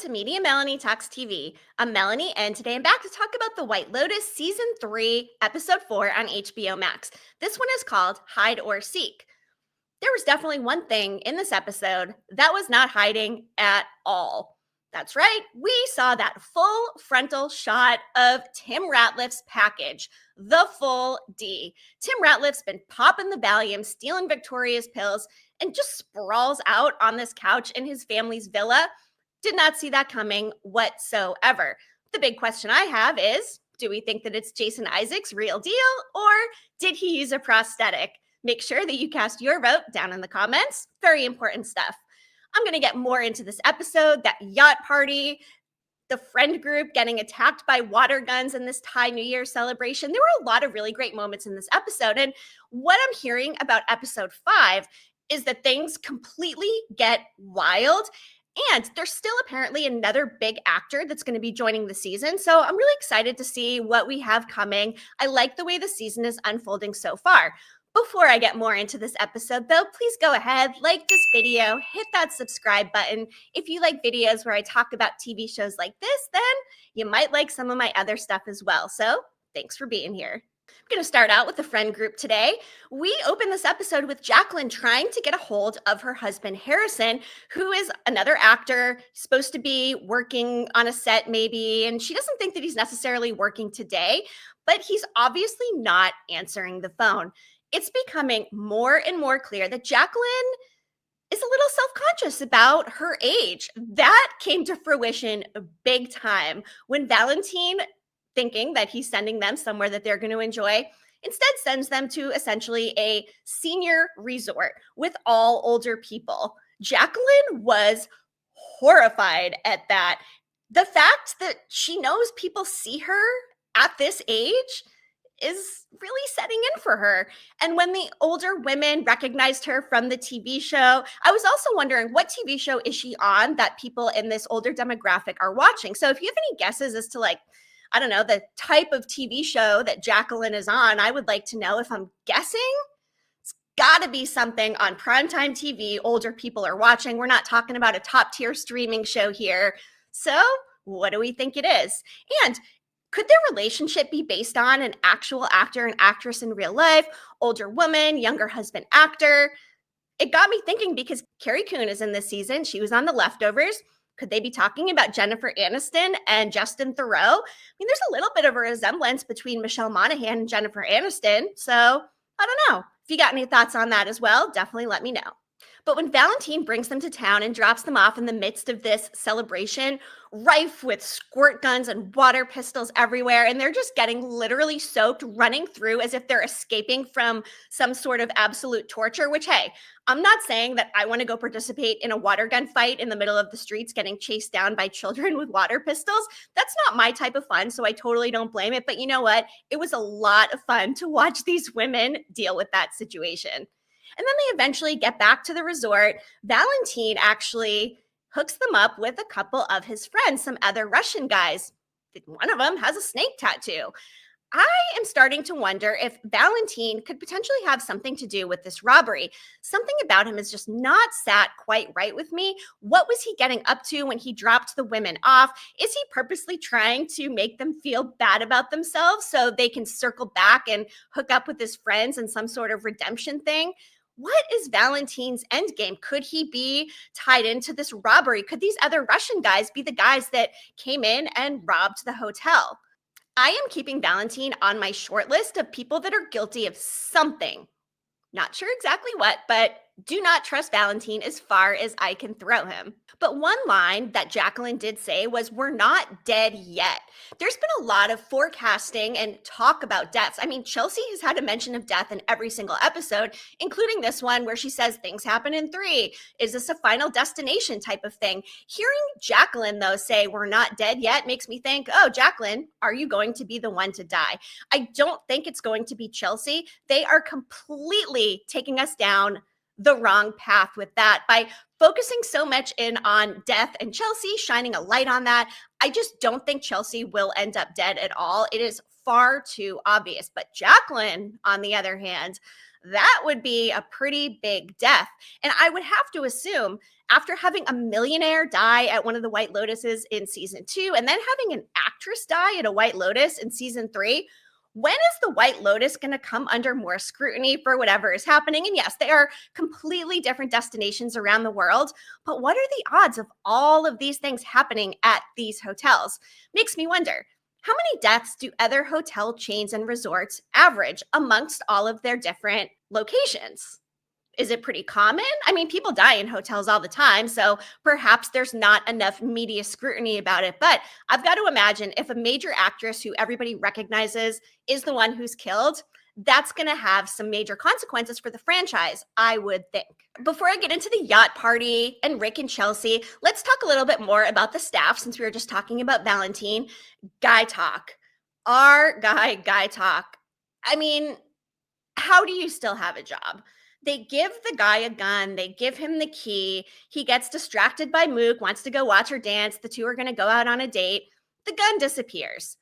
to Media Melanie Talks TV. I'm Melanie, and today I'm back to talk about the White Lotus Season 3, Episode 4 on HBO Max. This one is called Hide or Seek. There was definitely one thing in this episode that was not hiding at all. That's right, we saw that full frontal shot of Tim Ratliff's package, the full D. Tim Ratliff's been popping the Valium, stealing Victoria's pills, and just sprawls out on this couch in his family's villa. Did not see that coming whatsoever. The big question I have is, do we think that it's Jason Isaacs' real deal, or did he use a prosthetic? Make sure that you cast your vote down in the comments. Very important stuff. I'm going to get more into this episode, that yacht party, the friend group getting attacked by water guns in this Thai New Year celebration. There were a lot of really great moments in this episode. And what I'm hearing about episode 5 is that things completely get wild. And there's still apparently another big actor that's going to be joining the season. So I'm really excited to see what we have coming. I like the way the season is unfolding so far. Before I get more into this episode, though, please go ahead, like this video, hit that subscribe button. If you like videos where I talk about TV shows like this, then you might like some of my other stuff as well. So thanks for being here. I'm going to start out with the friend group today. We open this episode with Jacqueline trying to get a hold of her husband, Harrison, who is another actor, supposed to be working on a set maybe, and she doesn't think that he's necessarily working today, but he's obviously not answering the phone. It's becoming more and more clear that Jacqueline is a little self-conscious about her age. That came to fruition big time when Valentine, thinking that he's sending them somewhere that they're going to enjoy, instead sends them to essentially a senior resort with all older people. Jacqueline was horrified at that. The fact that she knows people see her at this age is really setting in for her. And when the older women recognized her from the TV show, I was also wondering, what TV show is she on that people in this older demographic are watching? So if you have any guesses as to, like, I don't know, the type of TV show that Jacqueline is on, I would like to know. If I'm guessing, it's got to be something on primetime TV older people are watching. We're not talking about a top tier streaming show here. So what do we think it is? And could their relationship be based on an actual actor and actress in real life? Older woman, younger husband actor? It got me thinking because Carrie Coon is in this season. She was on The Leftovers. Could they be talking about Jennifer Aniston and Justin Theroux? I mean, there's a little bit of a resemblance between Michelle Monaghan and Jennifer Aniston. So I don't know. If you got any thoughts on that as well, definitely let me know. But when Valentine brings them to town and drops them off in the midst of this celebration, rife with squirt guns and water pistols everywhere, and they're just getting literally soaked, running through as if they're escaping from some sort of absolute torture, which, hey, I'm not saying that I want to go participate in a water gun fight in the middle of the streets getting chased down by children with water pistols. That's not my type of fun, so I totally don't blame it. But you know what? It was a lot of fun to watch these women deal with that situation. And then they eventually get back to the resort. Valentine actually hooks them up with a couple of his friends, some other Russian guys. One of them has a snake tattoo. I am starting to wonder if Valentine could potentially have something to do with this robbery. Something about him is just not sat quite right with me. What was he getting up to when he dropped the women off? Is he purposely trying to make them feel bad about themselves so they can circle back and hook up with his friends in some sort of redemption thing? What is Valentine's endgame? Could he be tied into this robbery? Could these other Russian guys be the guys that came in and robbed the hotel? I am keeping Valentine on my short list of people that are guilty of something. Not sure exactly what, but do not trust Valentine as far as I can throw him. But one line that Jacqueline did say was, "We're not dead yet." There's been a lot of forecasting and talk about deaths. I mean, Chelsea has had a mention of death in every single episode, including this one where she says things happen in 3. Is this a final destination type of thing? Hearing Jacqueline, though, say we're not dead yet makes me think, oh, Jacqueline, are you going to be the one to die? I don't think it's going to be Chelsea. They are completely taking us down the wrong path with that by focusing so much in on death and Chelsea, shining a light on that. I just don't think Chelsea will end up dead at all. It is far too obvious. But Jacqueline, on the other hand, That would be a pretty big death. And I would have to assume after having a millionaire die at one of the White Lotuses in season 2, and then having an actress die at a White Lotus in season 3, when is the White Lotus going to come under more scrutiny for whatever is happening? And yes, they are completely different destinations around the world, but what are the odds of all of these things happening at these hotels? Makes me wonder, how many deaths do other hotel chains and resorts average amongst all of their different locations? Is it pretty common? I mean, people die in hotels all the time, so perhaps there's not enough media scrutiny about it. But I've got to imagine if a major actress who everybody recognizes is the one who's killed, that's going to have some major consequences for the franchise, I would think. Before I get into the yacht party and Rick and Chelsea, let's talk a little bit more about the staff since we were just talking about Valentine. Guy talk. Our guy talk. I mean, how do you still have a job? They give the guy a gun. They give him the key. He gets distracted by Mook, wants to go watch her dance. The two are going to go out on a date. The gun disappears.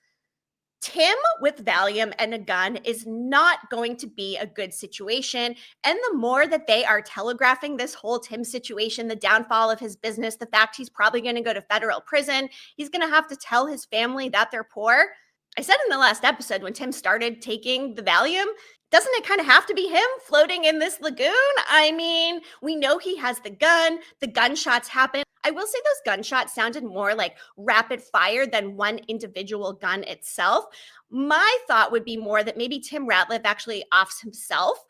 Tim with Valium and a gun is not going to be a good situation. And the more that they are telegraphing this whole Tim situation, the downfall of his business, the fact he's probably going to go to federal prison, he's going to have to tell his family that they're poor. I said in the last episode when Tim started taking the Valium, doesn't it kind of have to be him floating in this lagoon? I mean, we know he has the gun. The gunshots happen. I will say those gunshots sounded more like rapid fire than one individual gun itself. My thought would be more that maybe Tim Ratliff actually offs himself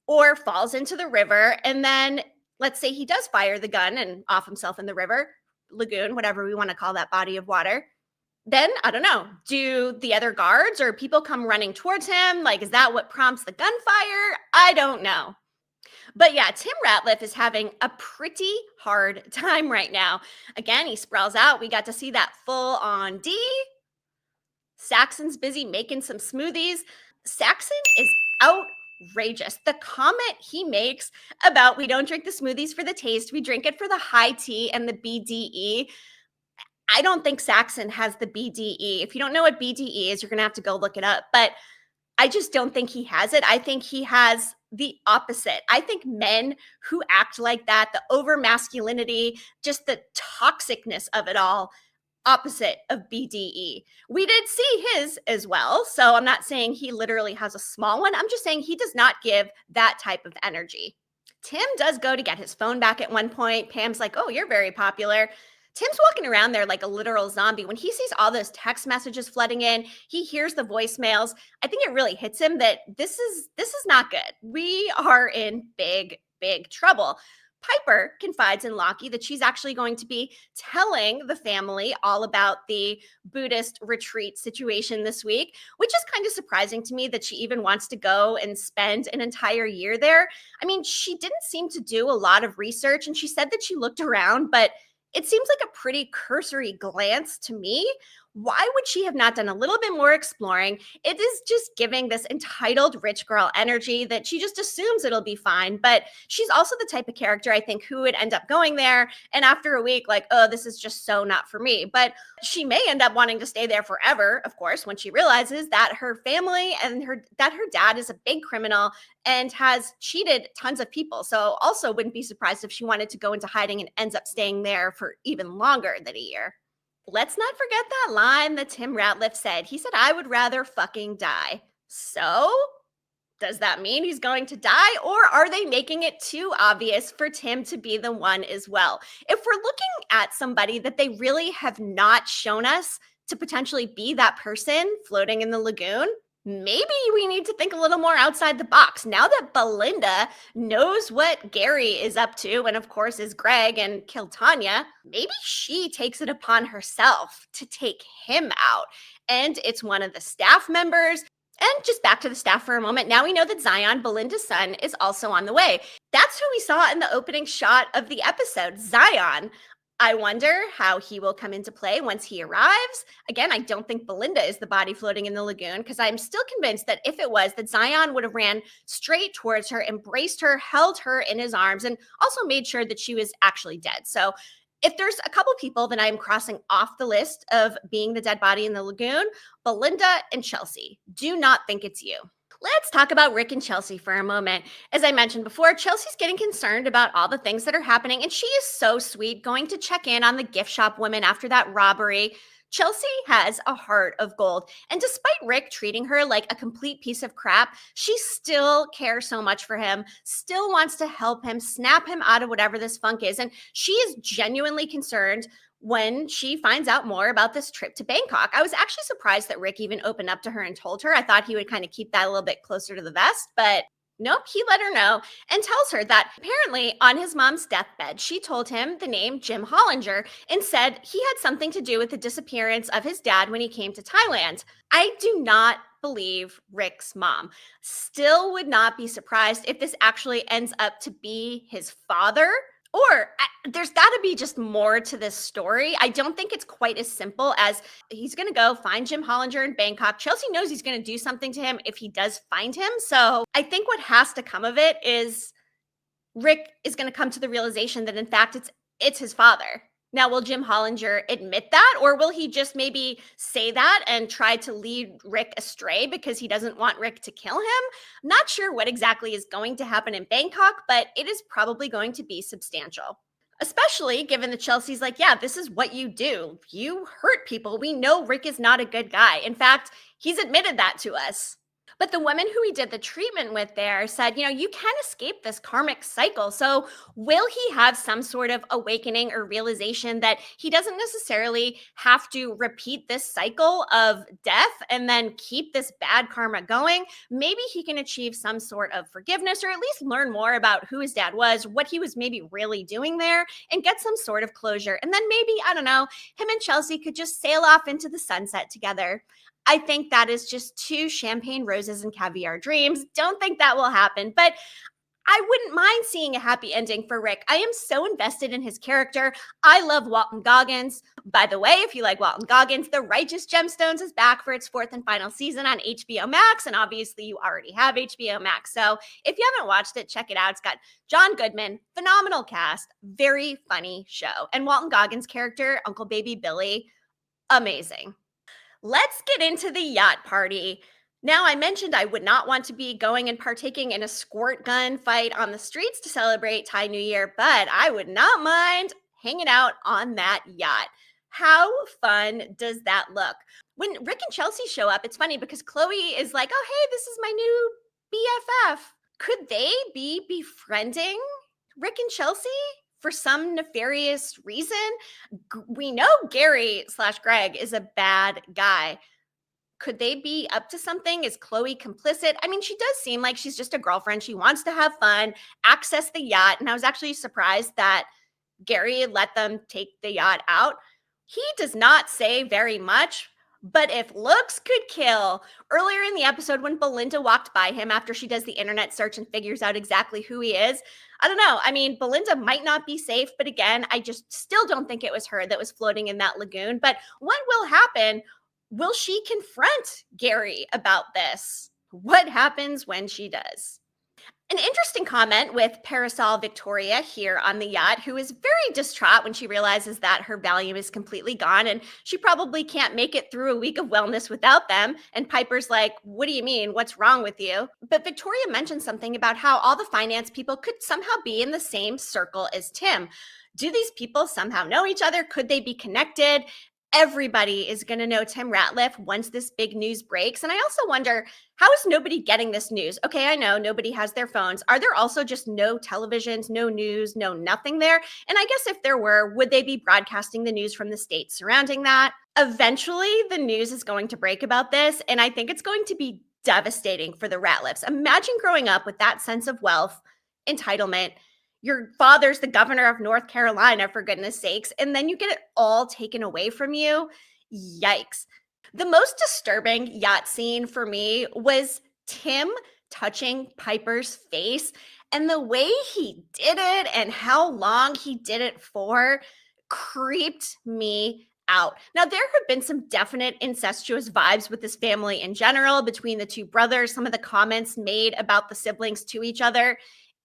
or falls into the river. And then let's say he does fire the gun and off himself in the river, lagoon, whatever we want to call that body of water. Then, I don't know, do the other guards or people come running towards him? Like, is that what prompts the gunfire? I don't know. But yeah, Tim Ratliff is having a pretty hard time right now. Again, he sprawls out. We got to see that full on D. Saxon's busy making some smoothies. Saxon is outrageous. The comment he makes about we don't drink the smoothies for the taste, we drink it for the high tea and the BDE. I don't think Saxon has the BDE. If you don't know what BDE is, you're going to have to go look it up. But I just don't think he has it. I think he has the opposite. I think men who act like that, the over masculinity, just the toxicness of it all, opposite of BDE. We did see his as well. So I'm not saying he literally has a small one. I'm just saying he does not give that type of energy. Tim does go to get his phone back at one point. Pam's like, oh, you're very popular. Tim's walking around there like a literal zombie. When he sees all those text messages flooding in, he hears the voicemails. I think it really hits him that this is not good. We are in big trouble. Piper confides in Lockie that she's actually going to be telling the family all about the Buddhist retreat situation this week, which is kind of surprising to me that she even wants to go and spend an entire year there. I mean, she didn't seem to do a lot of research, and she said that she looked around, but it seems like a pretty cursory glance to me. Why would she have not done a little bit more exploring? It is just giving this entitled rich girl energy that she just assumes it'll be fine. But she's also the type of character, I think, who would end up going there and after a week, like, oh, this is just so not for me. But she may end up wanting to stay there forever, of course, when she realizes that her family and her dad is a big criminal and has cheated tons of people. So also wouldn't be surprised if she wanted to go into hiding and ends up staying there for even longer than a year. Let's not forget that line that Tim Ratliff said. He said, I would rather fucking die. So does that mean he's going to die, or are they making it too obvious for Tim to be the one as well? If we're looking at somebody that they really have not shown us to potentially be that person floating in the lagoon, maybe we need to think a little more outside the box. Now that Belinda knows what Gary is up to, and of course is Greg and killed Tanya, maybe she takes it upon herself to take him out. And it's one of the staff members. And just back to the staff for a moment. Now we know that Zion, Belinda's son, is also on the way. That's who we saw in the opening shot of the episode, Zion. I wonder how he will come into play once he arrives. Again, I don't think Belinda is the body floating in the lagoon, because I'm still convinced that if it was, that Zion would have ran straight towards her, embraced her, held her in his arms, and also made sure that she was actually dead. So if there's a couple people that I'm crossing off the list of being the dead body in the lagoon, Belinda and Chelsea. Do not think it's you. Let's talk about Rick and Chelsea for a moment. As I mentioned before, Chelsea's getting concerned about all the things that are happening, and she is so sweet going to check in on the gift shop women after that robbery. Chelsea has a heart of gold, and despite Rick treating her like a complete piece of crap, she still cares so much for him, still wants to help him, snap him out of whatever this funk is, and she is genuinely concerned when she finds out more about this trip to Bangkok. I was actually surprised that Rick even opened up to her and told her. I thought he would kind of keep that a little bit closer to the vest, but nope, he let her know and tells her that apparently on his mom's deathbed, she told him the name Jim Hollinger and said he had something to do with the disappearance of his dad when he came to Thailand. I do not believe Rick's mom. Still would not be surprised if this actually ends up to be his father. Or there's got to be just more to this story. I don't think it's quite as simple as he's going to go find Jim Hollinger in Bangkok. Chelsea knows he's going to do something to him if he does find him. So I think what has to come of it is Rick is going to come to the realization that in fact it's his father. Now, will Jim Hollinger admit that, or will he just maybe say that and try to lead Rick astray because he doesn't want Rick to kill him? I'm not sure what exactly is going to happen in Bangkok, but it is probably going to be substantial. Especially given that Chelsea's like, yeah, this is what you do. You hurt people. We know Rick is not a good guy. In fact, he's admitted that to us. But the women who he did the treatment with there said, you can escape this karmic cycle. So will he have some sort of awakening or realization that he doesn't necessarily have to repeat this cycle of death and then keep this bad karma going? Maybe he can achieve some sort of forgiveness or at least learn more about who his dad was, what he was maybe really doing there, and get some sort of closure. And then maybe, I don't know, him and Chelsea could just sail off into the sunset together. I think that is just two champagne roses and caviar dreams. Don't think that will happen, but I wouldn't mind seeing a happy ending for Rick. I am so invested in his character. I love Walton Goggins. By the way, if you like Walton Goggins, The Righteous Gemstones is back for its fourth and final season on HBO Max, and obviously you already have HBO Max. So if you haven't watched it, check it out. It's got John Goodman, phenomenal cast, very funny show. And Walton Goggins' character, Uncle Baby Billy, amazing. Let's get into the yacht party. Now, I mentioned I would not want to be going and partaking in a squirt gun fight on the streets to celebrate Thai New Year, but I would not mind hanging out on that yacht. How fun does that look? When Rick and Chelsea show up, it's funny because Chloe is like, oh, hey, this is my new BFF. Could they be befriending Rick and Chelsea? For some nefarious reason? We know Gary/Greg is a bad guy. Could they be up to something? Is Chloe complicit? I mean, she does seem like she's just a girlfriend. She wants to have fun, access the yacht. And I was actually surprised that Gary let them take the yacht out. He does not say very much, but if looks could kill, earlier in the episode when Belinda walked by him after she does the internet search and figures out exactly who he is, I don't know. I mean, Belinda might not be safe, but again, I just still don't think it was her that was floating in that lagoon. But what will happen? Will she confront Gary about this? What happens when she does? An interesting comment with Parasol Victoria here on the yacht, who is very distraught when she realizes that her Valium is completely gone and she probably can't make it through a week of wellness without them. And Piper's like, what do you mean? What's wrong with you? But Victoria mentioned something about how all the finance people could somehow be in the same circle as Tim. Do these people somehow know each other? Could they be connected? Everybody is going to know Tim Ratliff once this big news breaks. And I also wonder, how is nobody getting this news? Okay, I know nobody has their phones. Are there also just no televisions, no news, no nothing there? And I guess if there were, would they be broadcasting the news from the states surrounding that? Eventually, the news is going to break about this. And I think it's going to be devastating for the Ratliffs. Imagine growing up with that sense of wealth, entitlement. Your father's the governor of North Carolina, for goodness sakes, and then you get it all taken away from you. Yikes. The most disturbing yacht scene for me was Tim touching Piper's face, and the way he did it and how long he did it for creeped me out. Now, there have been some definite incestuous vibes with this family in general between the two brothers, some of the comments made about the siblings to each other.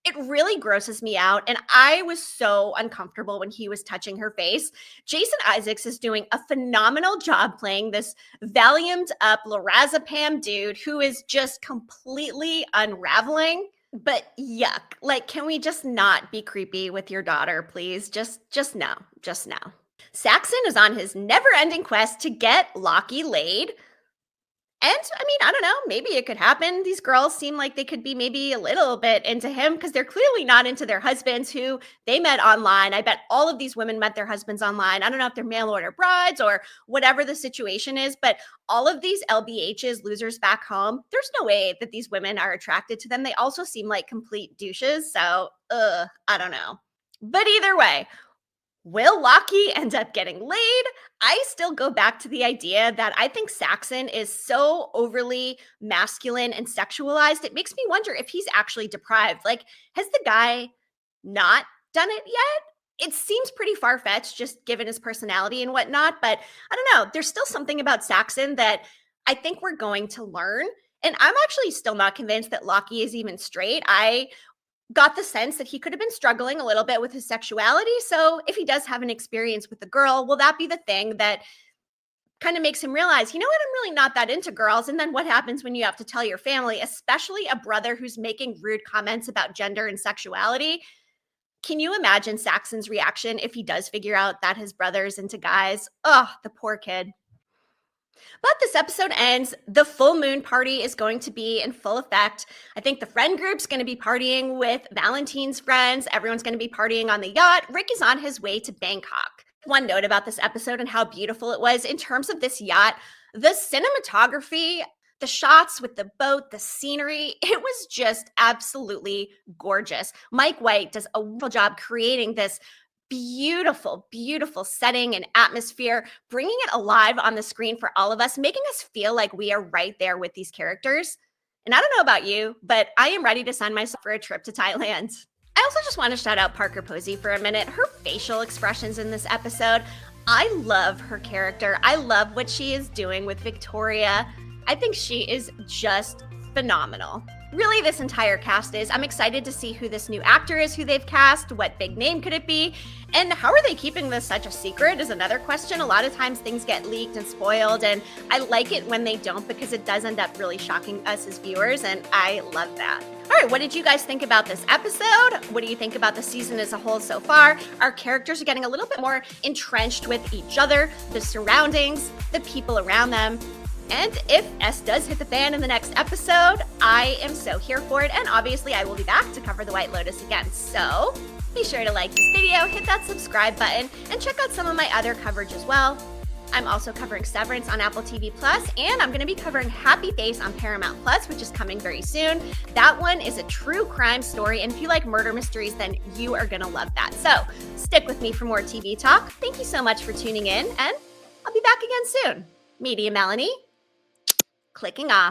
It really grosses me out, and I was so uncomfortable when he was touching her face. Jason Isaacs is doing a phenomenal job playing this valiumed up lorazepam dude who is just completely unraveling. But yuck. Like, can we just not be creepy with your daughter, please? Just no. Just no. Saxon is on his never-ending quest to get Lockie laid. And I mean, I don't know, maybe it could happen. These girls seem like they could be maybe a little bit into him because they're clearly not into their husbands who they met online. I bet all of these women met their husbands online. I don't know if they're mail order brides or whatever the situation is, but all of these LBHs, losers back home, there's no way that these women are attracted to them. They also seem like complete douches. So, I don't know. But either way, will Lockie end up getting laid? I still go back to the idea that I think Saxon is so overly masculine and sexualized. It makes me wonder if he's actually deprived. Like, has the guy not done it yet? It seems pretty far-fetched just given his personality and whatnot, but I don't know. There's still something about Saxon that I think we're going to learn. And I'm actually still not convinced that Lockie is even straight. I got the sense that he could have been struggling a little bit with his sexuality. So if he does have an experience with a girl, will that be the thing that kind of makes him realize, you know what, I'm really not that into girls? And then what happens when you have to tell your family, especially a brother who's making rude comments about gender and sexuality? Can you imagine Saxon's reaction if he does figure out that his brother's into guys? Oh, the poor kid. But this episode ends. The full moon party is going to be in full effect. I think the friend group's going to be partying with Valentine's friends. Everyone's going to be partying on the yacht. Rick is on his way to Bangkok. One note about this episode and how beautiful it was in terms of this yacht, the cinematography, the shots with the boat, the scenery, it was just absolutely gorgeous. Mike White does a wonderful job creating this beautiful, beautiful setting and atmosphere, bringing it alive on the screen for all of us, making us feel like we are right there with these characters. And I don't know about you, but I am ready to sign myself for a trip to Thailand. I also just want to shout out Parker Posey for a minute. Her facial expressions in this episode, I love her character. I love what she is doing with Victoria. I think she is just phenomenal. Really, this entire cast is. I'm excited to see who this new actor is, who they've cast, what big name could it be, and how are they keeping this such a secret is another question. A lot of times things get leaked and spoiled, and I like it when they don't because it does end up really shocking us as viewers, and I love that. All right, what did you guys think about this episode? What do you think about the season as a whole so far? Our characters are getting a little bit more entrenched with each other, the surroundings, the people around them. And if S does hit the fan in the next episode, I am so here for it. And obviously I will be back to cover the White Lotus again. So be sure to like this video, hit that subscribe button, and check out some of my other coverage as well. I'm also covering Severance on Apple TV+, and I'm going to be covering Happy Face on Paramount+, which is coming very soon. That one is a true crime story, and if you like murder mysteries, then you are going to love that. So stick with me for more TV talk. Thank you so much for tuning in, and I'll be back again soon. Media Melanie, clicking off.